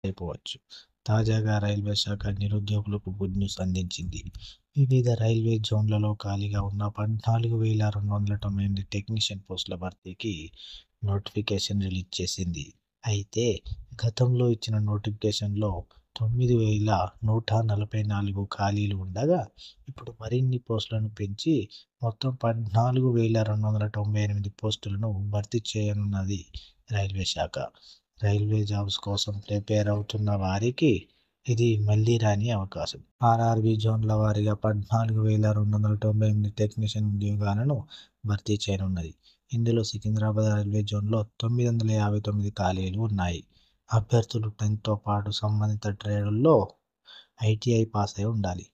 అయిపోవచ్చు. తాజాగా రైల్వే శాఖ నిరుద్యోగులకు గుడ్ న్యూస్ అందించింది. వివిధ రైల్వే జోన్లలో ఖాళీగా ఉన్న 14,298 టెక్నీషియన్ పోస్టుల భర్తీకి నోటిఫికేషన్ రిలీజ్ చేసింది. అయితే గతంలో ఇచ్చిన నోటిఫికేషన్లో 9,144 ఖాళీలు ఉండగా ఇప్పుడు మరిన్ని పోస్టులను పెంచి మొత్తం 14,298 పోస్టులను భర్తీ చేయనున్నది రైల్వే శాఖ. రైల్వే జాబ్స్ కోసం ప్రిపేర్ అవుతున్న వారికి ఇది మళ్లీ రాని అవకాశం. ఆర్ఆర్బీ జోన్ల వారీగా 14,298 టెక్నీషియన్ ఉద్యోగాలను భర్తీ చేయనున్నది. ఇందులో సికింద్రాబాద్ రైల్వే జోన్లో 959 ఖాళీలు ఉన్నాయి. అభ్యర్థులు 10తో పాటు సంబంధిత ట్రేడుల్లో ఐటీఐ పాస్ అయి ఉండాలి.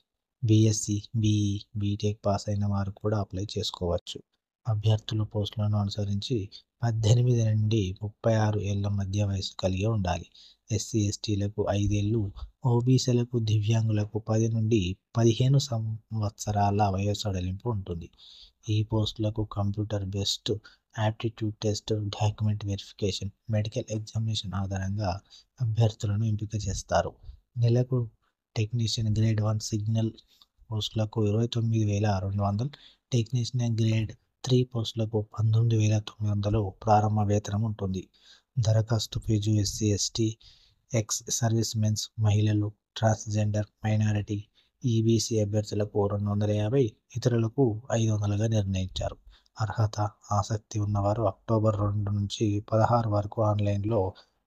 బీఎస్సీ, బీఈ, బీటెక్ పాస్ అయిన వారు కూడా అప్లై చేసుకోవచ్చు. అభ్యర్థులు పోస్టులను అనుసరించి 18 నుండి 36 ఏళ్ల మధ్య వయసు కలిగి ఉండాలి. ఎస్సీ, ఎస్టీలకు 5 ఏళ్లు, ఓబీసీలకు, దివ్యాంగులకు 10 నుండి 15 సంవత్సరాల వయసు సడలింపు ఉంటుంది. ఈ పోస్టులకు computer based aptitude test, document verification, medical examination ఆధారంగా అభ్యర్థులను ఎంపిక చేస్తారు. నెలకు టెక్నీషియన్ గ్రేడ్ 1 సిగ్నల్ పోస్టులకు 29,200, టెక్నీషియన్ గ్రేడ్ 3 పోస్టులకు 19,900 ప్రారంభ వేతనం ఉంటుంది. దరఖాస్తు fees SC, ST, ex service mens, మహిళలు, ట్రాన్స్జెండర్, మైనారిటీ, ఈబీసీ అభ్యర్థులకు 250, ఇతరులకు 500గా నిర్ణయించారు. అర్హత, ఆసక్తి ఉన్నవారు అక్టోబర్ 2 నుంచి 16 వరకు ఆన్లైన్లో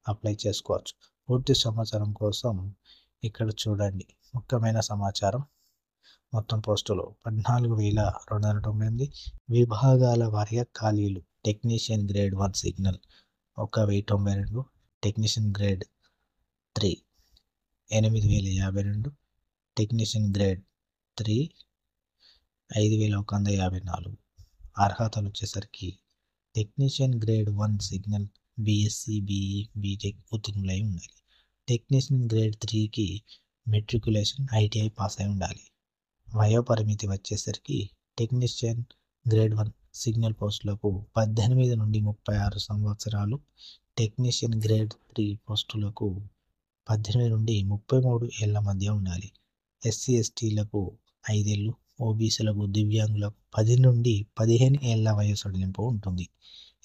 అప్లై చేసుకోవచ్చు. పూర్తి సమాచారం కోసం ఇక్కడ చూడండి. ముఖ్యమైన సమాచారం: మొత్తం పోస్టులు 14,298. విభాగాల వారీగా ఖాళీలు: technician grade 1 signal 1,092, technician grade 3 8,052, technician grade 3 5,154. అర్హతలు వచ్చేసరికి technician grade 1 signal BSc, BE, BTech ఉత్తీర్ణులై ఉండాలి. టెక్నీషియన్ గ్రేడ్ 3కి మెట్రికులేషన్, ఐటీఐ పాస్ అయి ఉండాలి. వయోపరిమితి వచ్చేసరికి టెక్నీషియన్ గ్రేడ్ 1 సిగ్నల్ పోస్టులకు 18 నుండి 36 సంవత్సరాలు, టెక్నీషియన్ గ్రేడ్ 3 పోస్టులకు 18 నుండి 33 ఏళ్ల మధ్య ఉండాలి. ఎస్సీ, ఎస్టీలకు 5 ఏళ్లు, ఓబీసీలకు, దివ్యాంగులకు 10 నుండి 15 ఏళ్ల వయసు సడలింపు ఉంటుంది.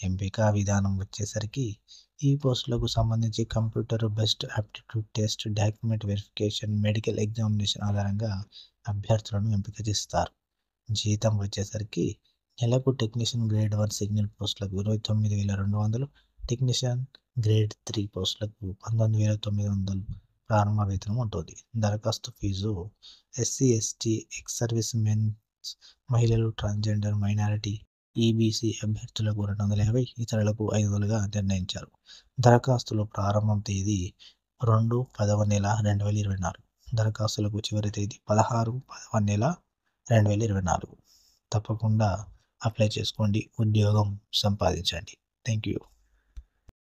ఎంపిక విధానం వచ్చేసరికి ఈ పోస్టులకు సంబంధించి computer based aptitude test, document verification, medical examination ఆధారంగా అభ్యర్థులను ఎంపిక చేస్తారు. జీతం వచ్చేసరికి నెలకు టెక్నీషియన్ గ్రేడ్ 1 సిగ్నల్ పోస్టులకు 29,200, టెక్నీషియన్ గ్రేడ్ 3 పోస్టులకు 19,900 ప్రారంభ వేతనం ఉంటుంది. దరఖాస్తు fees SC, ST, ex service mens, మహిళలు, ట్రాన్స్జెండర్, మైనారిటీ, ఈబీసీ అభ్యర్థులకు 250, ఇతరులకు 500గా నిర్ణయించారు. దరఖాస్తుల ప్రారంభం తేదీ 2/10/2024. దరఖాస్తులకు చివరి తేదీ 16/10/2024. తప్పకుండా అప్లై చేసుకోండి, ఉద్యోగం సంపాదించండి. Thank you.